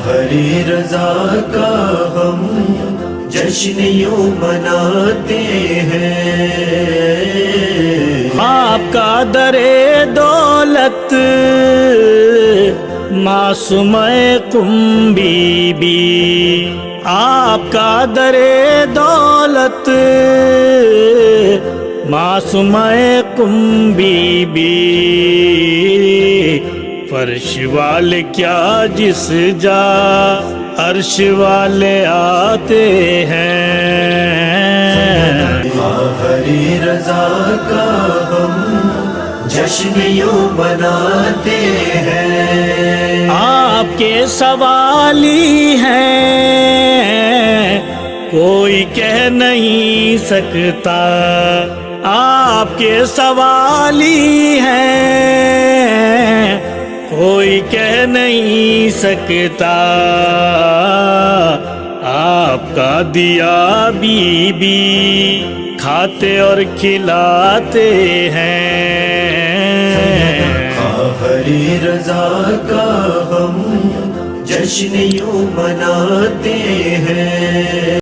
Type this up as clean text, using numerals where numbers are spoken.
ہری رضا کا ہم جشن یوں مناتے ہیں، آپ کا در دولت معصوم قم بی بی، آپ کا در دولت معصوم قم بی بی، فرش والے کیا جس جا عرش والے آتے ہیں، ہری رضا کا ہم جشن یوں مناتے ہیں، آپ کے سوالی ہیں کوئی کہہ نہیں سکتا، آپ کے سوالی ہیں کوئی کہہ نہیں سکتا، آپ کا دیا بی بی کھاتے اور کھلاتے ہیں، ہری رضا کا ہم جشن یوں مناتے ہیں۔